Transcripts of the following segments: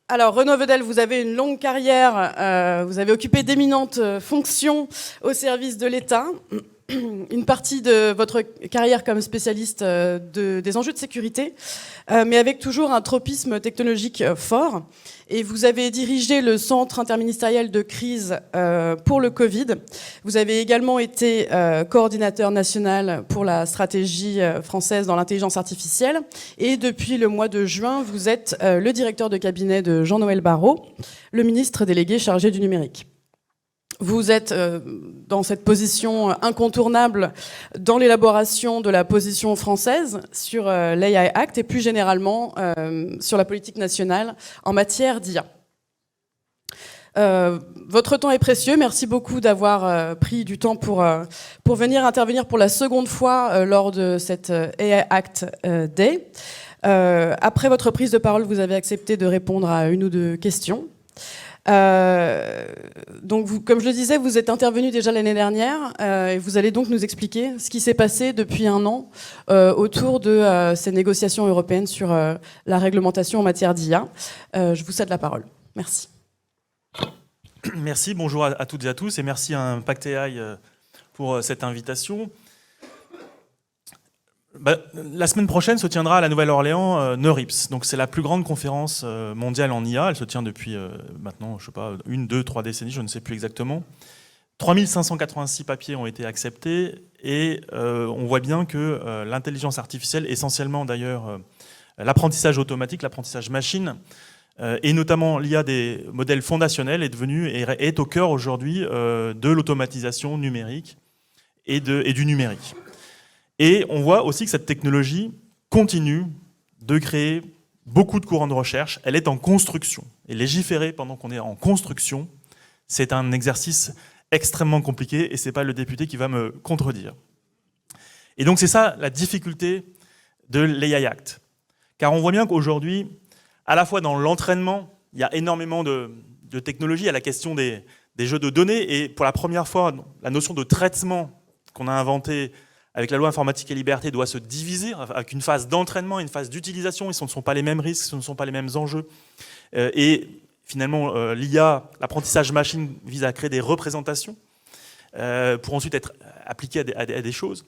Alors, Renaud Vedel, vous avez une longue carrière, vous avez occupé d'éminentes fonctions au service de l'État. Une partie de votre carrière comme spécialiste des enjeux de sécurité, mais avec toujours un tropisme technologique fort. Et vous avez dirigé le Centre interministériel de crise pour le Covid. Vous avez également été coordinateur national pour la stratégie française dans l'intelligence artificielle. Et depuis le mois de juin, vous êtes le directeur de cabinet de Jean-Noël Barrot, le ministre délégué chargé du numérique. Vous êtes dans cette position incontournable dans l'élaboration de la position française sur l'AI Act et plus généralement sur la politique nationale en matière d'IA. Votre temps est précieux. Merci beaucoup d'avoir pris du temps pour venir intervenir pour la seconde fois lors de cette AI Act Day. Après votre prise de parole, vous avez accepté de répondre à une ou deux questions. Donc, comme je le disais, vous êtes intervenu déjà l'année dernière et vous allez donc nous expliquer ce qui s'est passé depuis un an autour de ces négociations européennes sur la réglementation en matière d'IA. Je vous cède la parole. Merci. Merci, bonjour à toutes et à tous et merci à Impact AI pour cette invitation. La semaine prochaine se tiendra à la Nouvelle-Orléans NeurIPS. Donc c'est la plus grande conférence mondiale en IA. Elle se tient depuis maintenant, je sais pas, 1, 2, 3 décennies, je ne sais plus exactement. 3586 papiers ont été acceptés et on voit bien que l'intelligence artificielle, essentiellement d'ailleurs l'apprentissage automatique, l'apprentissage machine, et notamment l'IA des modèles fondationnels est au cœur aujourd'hui de l'automatisation numérique et du numérique. Et on voit aussi que cette technologie continue de créer beaucoup de courants de recherche. Elle est en construction. Et légiférer pendant qu'on est en construction, c'est un exercice extrêmement compliqué et ce n'est pas le député qui va me contredire. Et donc c'est ça la difficulté de l'AI Act. Car on voit bien qu'aujourd'hui, à la fois dans l'entraînement, il y a énormément de technologies, il y a la question des jeux de données et pour la première fois, la notion de traitement qu'on a inventée avec la loi informatique et liberté, doit se diviser avec une phase d'entraînement et une phase d'utilisation. Et ce ne sont pas les mêmes risques, ce ne sont pas les mêmes enjeux. Et finalement, l'IA, l'apprentissage machine, vise à créer des représentations pour ensuite être appliquées à des choses.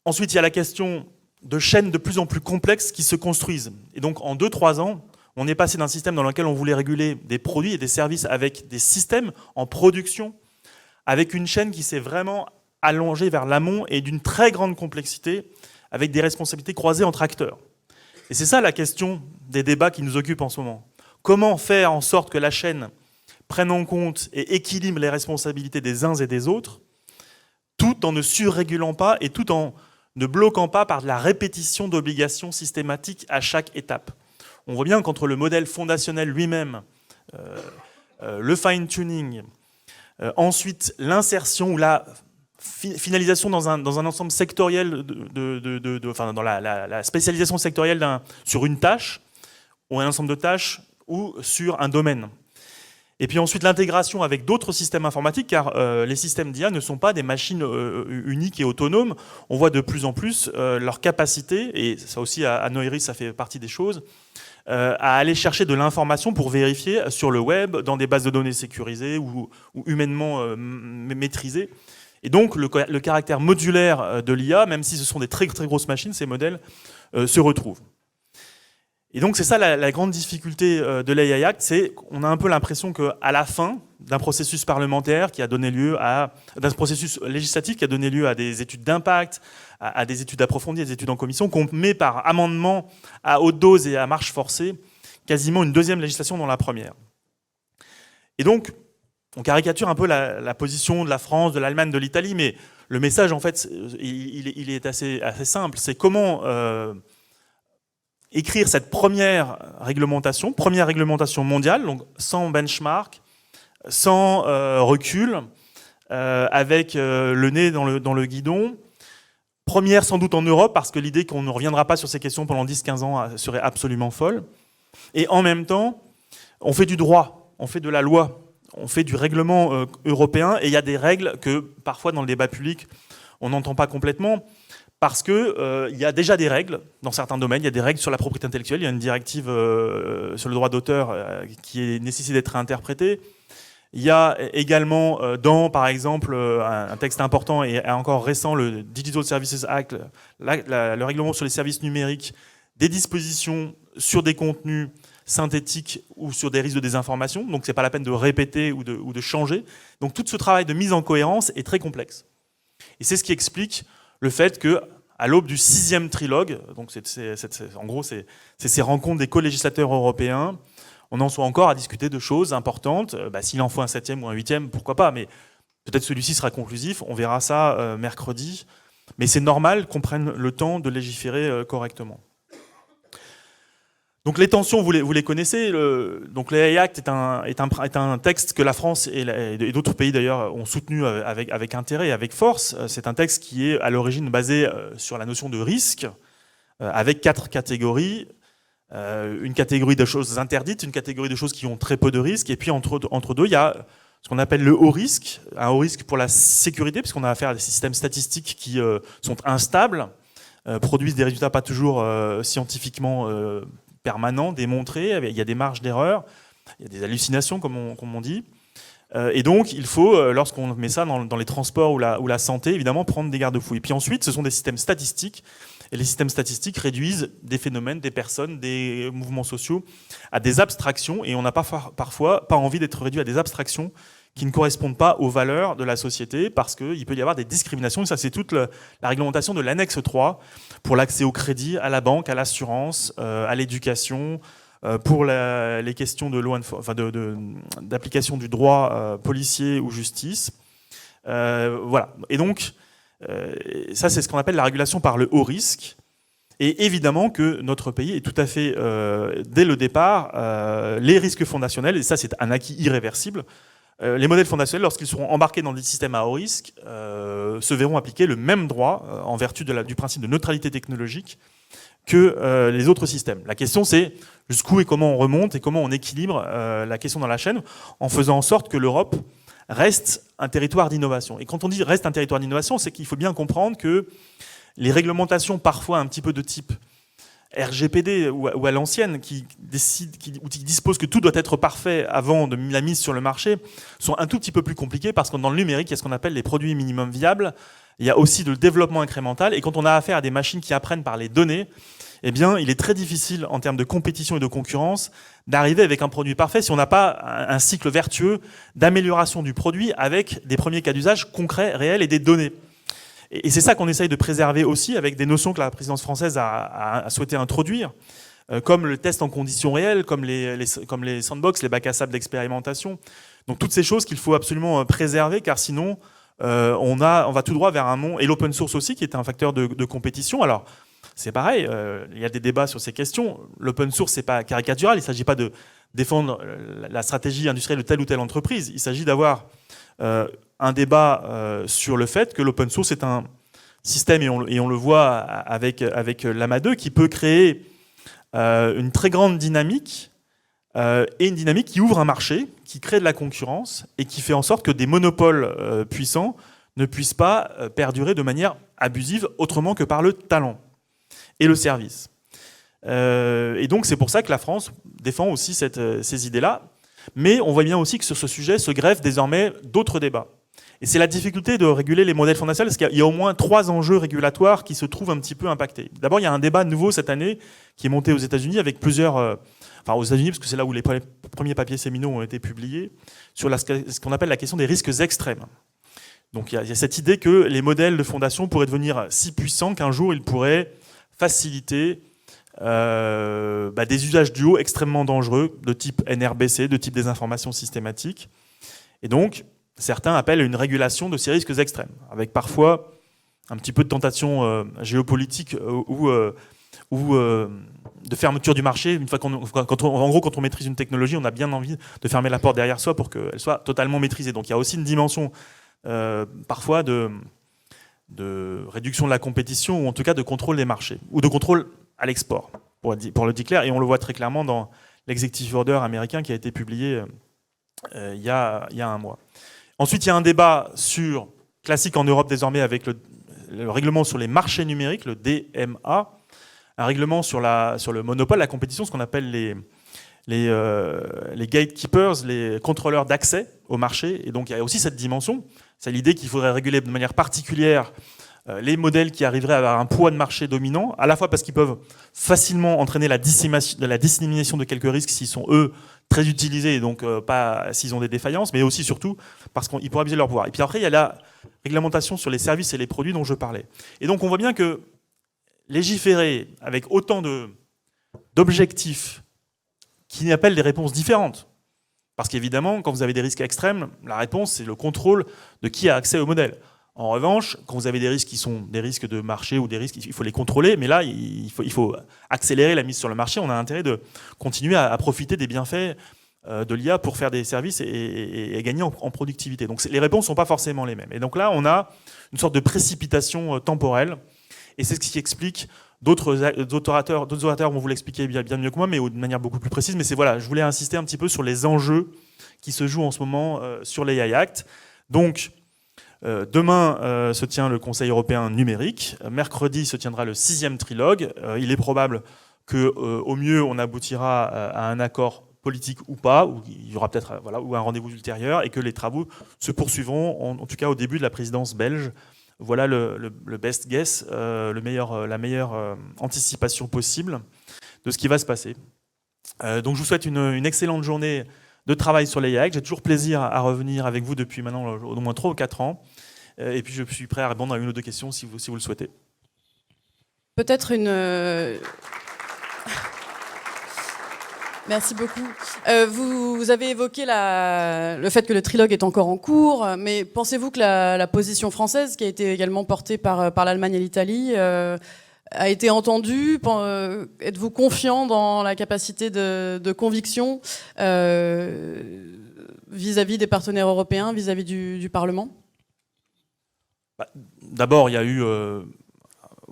Ensuite, il y a la question de chaînes de plus en plus complexes qui se construisent. Et donc, en 2-3 ans, on est passé d'un système dans lequel on voulait réguler des produits et des services avec des systèmes en production, avec une chaîne qui s'est vraiment allongé vers l'amont et d'une très grande complexité avec des responsabilités croisées entre acteurs. Et c'est ça la question des débats qui nous occupent en ce moment. Comment faire en sorte que la chaîne prenne en compte et équilibre les responsabilités des uns et des autres, tout en ne surrégulant pas et tout en ne bloquant pas par de la répétition d'obligations systématiques à chaque étape. On voit bien qu'entre le modèle fondationnel lui-même, le fine-tuning, ensuite l'insertion ou la finalisation dans un ensemble sectoriel, enfin dans la spécialisation sectorielle sur une tâche, ou un ensemble de tâches, ou sur un domaine. Et puis ensuite l'intégration avec d'autres systèmes informatiques, car les systèmes d'IA ne sont pas des machines uniques et autonomes. On voit de plus en plus leur capacité, et ça aussi à NeurIPS ça fait partie des choses, à aller chercher de l'information pour vérifier sur le web, dans des bases de données sécurisées ou humainement maîtrisées. Et donc, le caractère modulaire de l'IA, même si ce sont des très, très grosses machines, ces modèles se retrouvent. Et donc, c'est ça la grande difficulté de l'AI Act, c'est qu'on a un peu l'impression qu'à la fin d'un processus parlementaire qui a donné lieu d'un processus législatif qui a donné lieu à des études d'impact, à des études approfondies, à des études en commission, qu'on met par amendement à haute dose et à marche forcée quasiment une deuxième législation dans la première. Et donc, on caricature un peu la position de la France, de l'Allemagne, de l'Italie, mais le message, en fait, il est assez simple. C'est comment écrire cette première réglementation mondiale, donc sans benchmark, sans recul, avec le nez dans le guidon. Première sans doute en Europe, parce que l'idée qu'on ne reviendra pas sur ces questions pendant 10-15 ans serait absolument folle. Et en même temps, on fait du droit, on fait de la loi. On fait du règlement européen et il y a des règles que parfois dans le débat public on n'entend pas complètement. parce que il y a déjà des règles dans certains domaines. Il y a des règles sur la propriété intellectuelle. Il y a une directive sur le droit d'auteur qui est nécessaire d'être réinterprétée. Il y a également par exemple, un texte important et encore récent, le Digital Services Act, le règlement sur les services numériques, des dispositions sur des contenus synthétiques ou sur des risques de désinformation. Donc c'est pas la peine de répéter ou de changer. Donc tout ce travail de mise en cohérence est très complexe. Et c'est ce qui explique le fait que, à l'aube du 6e trilogue, donc en gros c'est ces rencontres des co-législateurs européens, on en soit encore à discuter de choses importantes. S'il en faut un 7e ou un 8e, pourquoi pas, mais peut-être celui-ci sera conclusif, on verra ça mercredi. Mais c'est normal qu'on prenne le temps de légiférer correctement. Donc les tensions, vous les connaissez. Donc l'AI Act est un texte que la France et d'autres pays d'ailleurs ont soutenu avec intérêt et avec force. C'est un texte qui est à l'origine basé sur la notion de risque, avec 4 catégories. Une catégorie de choses interdites, une catégorie de choses qui ont très peu de risques, et puis entre deux, il y a ce qu'on appelle le haut risque, un haut risque pour la sécurité, puisqu'on a affaire à des systèmes statistiques qui sont instables, produisent des résultats pas toujours scientifiquement permanents, démontrés, il y a des marges d'erreur, il y a des hallucinations, comme on dit. Et donc, il faut, lorsqu'on met ça dans les transports ou la santé, évidemment, prendre des garde-fous. Et puis ensuite, ce sont des systèmes statistiques. Et les systèmes statistiques réduisent des phénomènes, des personnes, des mouvements sociaux à des abstractions. Et on n'a parfois pas envie d'être réduit à des abstractions qui ne correspondent pas aux valeurs de la société, parce qu'il peut y avoir des discriminations. Et ça, c'est toute la réglementation de l'annexe 3 pour l'accès au crédit, à la banque, à l'assurance, à l'éducation, pour les questions d'application du droit policier ou justice. Voilà. Et donc, ça, c'est ce qu'on appelle la régulation par le haut risque. Et évidemment que notre pays est tout à fait, dès le départ, les risques fondationnels, et ça, c'est un acquis irréversible, les modèles fondationnels, lorsqu'ils seront embarqués dans des systèmes à haut risque, se verront appliquer le même droit en vertu du principe de neutralité technologique que les autres systèmes. La question, c'est jusqu'où et comment on remonte et comment on équilibre la question dans la chaîne en faisant en sorte que l'Europe reste un territoire d'innovation. Et quand on dit reste un territoire d'innovation, c'est qu'il faut bien comprendre que les réglementations, parfois un petit peu de type RGPD ou à l'ancienne, qui disposent que tout doit être parfait avant de la mise sur le marché, sont un tout petit peu plus compliquées parce que dans le numérique, il y a ce qu'on appelle les produits minimum viables. Il y a aussi le développement incrémental. Et quand on a affaire à des machines qui apprennent par les données, eh bien, il est très difficile, en termes de compétition et de concurrence, d'arriver avec un produit parfait si on n'a pas un cycle vertueux d'amélioration du produit avec des premiers cas d'usage concrets, réels et des données. Et c'est ça qu'on essaye de préserver aussi avec des notions que la présidence française a souhaité introduire, comme le test en conditions réelles, comme les sandbox, les bacs à sable d'expérimentation. Donc toutes ces choses qu'il faut absolument préserver, car sinon on va tout droit vers un monde, et l'open source aussi, qui est un facteur de compétition. Alors, c'est pareil, il y a des débats sur ces questions. L'open source, c'est pas caricatural, il ne s'agit pas de défendre la stratégie industrielle de telle ou telle entreprise. Il s'agit d'avoir un débat sur le fait que l'open source est un système, et on le voit avec l'AMA 2, qui peut créer une très grande dynamique, et une dynamique qui ouvre un marché, qui crée de la concurrence, et qui fait en sorte que des monopoles puissants ne puissent pas perdurer de manière abusive, autrement que par le talent et le service. Et donc c'est pour ça que la France défend aussi ces idées-là. Mais on voit bien aussi que sur ce sujet se greffent désormais d'autres débats. Et c'est la difficulté de réguler les modèles fondationnels, parce qu'il y a au moins 3 enjeux régulatoires qui se trouvent un petit peu impactés. D'abord, il y a un débat nouveau cette année qui est monté aux États-Unis avec plusieurs... Enfin, aux États-Unis, parce que c'est là où les premiers papiers séminaux ont été publiés, sur ce qu'on appelle la question des risques extrêmes. Donc il y a cette idée que les modèles de fondation pourraient devenir si puissants qu'un jour ils pourraient faciliter des usages du haut extrêmement dangereux, de type NRBC, de type désinformation systématique. Et donc, certains appellent une régulation de ces risques extrêmes, avec parfois un petit peu de tentation géopolitique ou de fermeture du marché. Une fois quand on maîtrise une technologie, on a bien envie de fermer la porte derrière soi pour qu'elle soit totalement maîtrisée. Donc il y a aussi une dimension parfois de réduction de la compétition, ou en tout cas de contrôle des marchés, ou de contrôle à l'export, pour le dire clair. Et on le voit très clairement dans l'executive order américain qui a été publié il y a un mois. Ensuite, il y a un débat classique en Europe désormais avec le règlement sur les marchés numériques, le DMA, un règlement sur le monopole, la compétition, ce qu'on appelle les gatekeepers, les contrôleurs d'accès au marché. Et donc il y a aussi cette dimension, c'est l'idée qu'il faudrait réguler de manière particulière les modèles qui arriveraient à avoir un poids de marché dominant, à la fois parce qu'ils peuvent facilement entraîner la dissémination de quelques risques s'ils sont, eux, très utilisés, et donc pas s'ils ont des défaillances, mais aussi, surtout, parce qu'ils pourraient abuser de leur pouvoir. Et puis après, il y a la réglementation sur les services et les produits dont je parlais. Et donc on voit bien que légiférer avec autant d'objectifs qui appellent des réponses différentes, parce qu'évidemment, quand vous avez des risques extrêmes, la réponse, c'est le contrôle de qui a accès au modèle. En revanche, quand vous avez des risques qui sont des risques de marché ou des risques, il faut les contrôler, mais là, il faut accélérer la mise sur le marché. On a intérêt de continuer à profiter des bienfaits de l'IA pour faire des services et gagner en productivité. Donc les réponses ne sont pas forcément les mêmes. Et donc là, on a une sorte de précipitation temporelle, et c'est ce qui explique, d'autres orateurs vont vous l'expliquer bien mieux que moi, mais de manière beaucoup plus précise. Mais je voulais insister un petit peu sur les enjeux qui se jouent en ce moment sur l'AI Act. Donc, demain se tient le Conseil européen numérique. Mercredi se tiendra le 6e trilogue. Il est probable qu'au mieux, on aboutira à un accord politique ou pas, ou il y aura peut-être ou un rendez-vous ultérieur, et que les travaux se poursuivront, en tout cas au début de la présidence belge. Voilà le best guess, la meilleure anticipation possible de ce qui va se passer. Donc je vous souhaite une excellente journée de travail sur les AI. J'ai toujours plaisir à revenir avec vous depuis maintenant au moins 3 ou 4 ans. Et puis je suis prêt à répondre à une ou deux questions si vous le souhaitez. Peut-être Merci beaucoup. Vous avez évoqué le fait que le trilogue est encore en cours, mais pensez-vous que la position française, qui a été également portée par l'Allemagne et l'Italie, a été entendue? Êtes-vous confiant dans la capacité de conviction vis-à-vis des partenaires européens, vis-à-vis du Parlement? D'abord, il y a eu...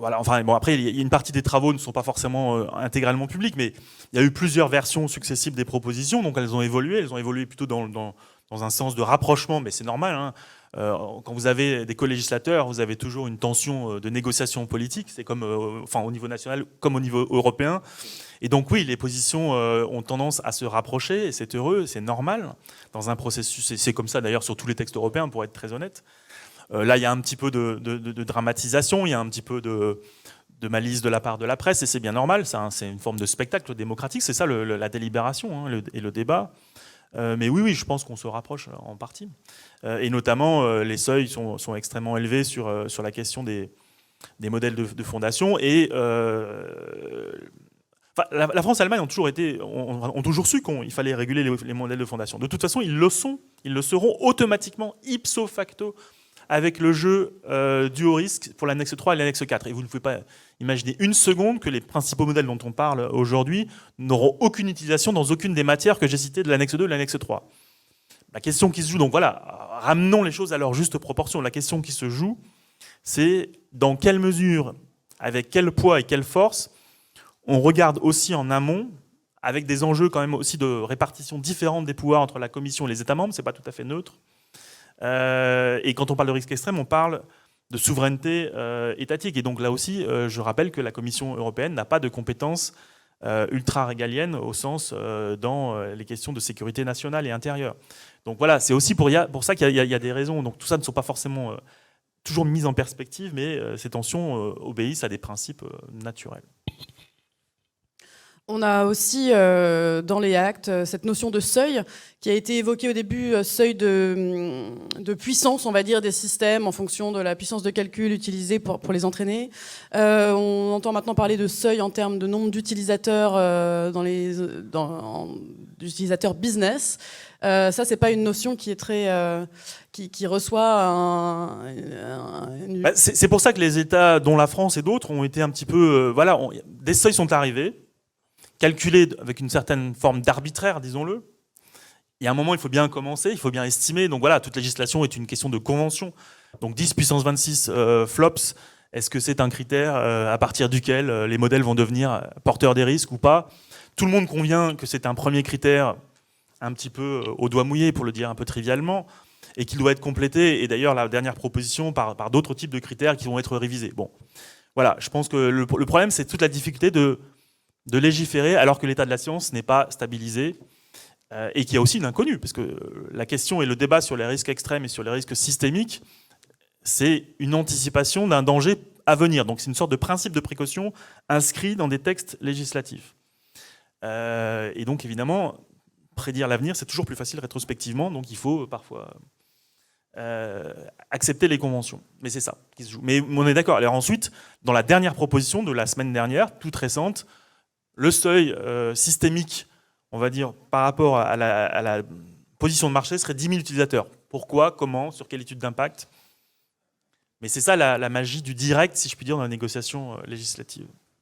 après, il y a une partie des travaux ne sont pas forcément intégralement publics, mais il y a eu plusieurs versions successives des propositions, donc elles ont évolué plutôt dans un sens de rapprochement, mais c'est normal, hein. Quand vous avez des co-législateurs, vous avez toujours une tension de négociation politique, c'est comme au niveau national comme au niveau européen. Et donc oui, les positions ont tendance à se rapprocher, et c'est heureux, c'est normal dans un processus, et c'est comme ça d'ailleurs sur tous les textes européens, pour être très honnête. Là, il y a un petit peu de dramatisation, il y a un petit peu de malice de la part de la presse, et c'est bien normal, c'est une forme de spectacle démocratique, c'est ça la délibération, hein, et le débat. Mais oui, je pense qu'on se rapproche en partie. Et notamment, les seuils sont extrêmement élevés sur la question des modèles de fondation. Et la France et l'Allemagne ont toujours su qu'il fallait réguler les modèles de fondation. De toute façon, ils le seront automatiquement, ipso facto, avec le jeu du haut risque pour l'annexe 3 et l'annexe 4. Et vous ne pouvez pas imaginer une seconde que les principaux modèles dont on parle aujourd'hui n'auront aucune utilisation dans aucune des matières que j'ai citées de l'annexe 2 et l'annexe 3. La question qui se joue, donc voilà, ramenons les choses à leur juste proportion. La question qui se joue, c'est dans quelle mesure, avec quel poids et quelle force, on regarde aussi en amont, avec des enjeux quand même aussi de répartition différente des pouvoirs entre la Commission et les États membres, c'est pas tout à fait neutre. Et quand on parle de risque extrême, on parle de souveraineté étatique. Et donc là aussi, je rappelle que la Commission européenne n'a pas de compétences ultra-régaliennes au sens dans les questions de sécurité nationale et intérieure. Donc voilà, c'est aussi pour ça qu'il y a des raisons. Donc tout ça ne sont pas forcément toujours mises en perspective, mais ces tensions obéissent à des principes naturels. On a aussi dans les actes cette notion de seuil qui a été évoquée au début, seuil de puissance, on va dire, des systèmes en fonction de la puissance de calcul utilisée pour les entraîner. On entend maintenant parler de seuil en termes de nombre d'utilisateurs d'utilisateurs business. Ça, c'est pas une notion qui est très qui reçoit C'est pour ça que les États, dont la France et d'autres, ont été un petit peu des seuils sont arrivés, calculé avec une certaine forme d'arbitraire, disons-le. Il y a un moment, il faut bien commencer, il faut bien estimer. Donc voilà, toute législation est une question de convention. Donc 10 puissance 26 flops, est-ce que c'est un critère à partir duquel les modèles vont devenir porteurs des risques ou pas? Tout le monde convient que c'est un premier critère un petit peu au doigt mouillé, pour le dire un peu trivialement. et qu'il doit être complété, et d'ailleurs la dernière proposition par d'autres types de critères qui vont être révisés. Bon, voilà, je pense que le problème, c'est toute la difficulté de légiférer alors que l'état de la science n'est pas stabilisé, et qu'il y a aussi l'inconnu, parce que la question et le débat sur les risques extrêmes et sur les risques systémiques, c'est une anticipation d'un danger à venir. Donc c'est une sorte de principe de précaution inscrit dans des textes législatifs. Et donc évidemment, prédire l'avenir, c'est toujours plus facile rétrospectivement, donc il faut parfois accepter les conventions. Mais c'est ça qui se joue. Mais on est d'accord. Alors ensuite, dans la dernière proposition de la semaine dernière, toute récente, le seuil systémique, on va dire, par rapport à la position de marché serait 10 000 utilisateurs. Pourquoi, comment, sur quelle étude d'impact? Mais c'est ça la magie du direct, si je puis dire, dans la négociation législative.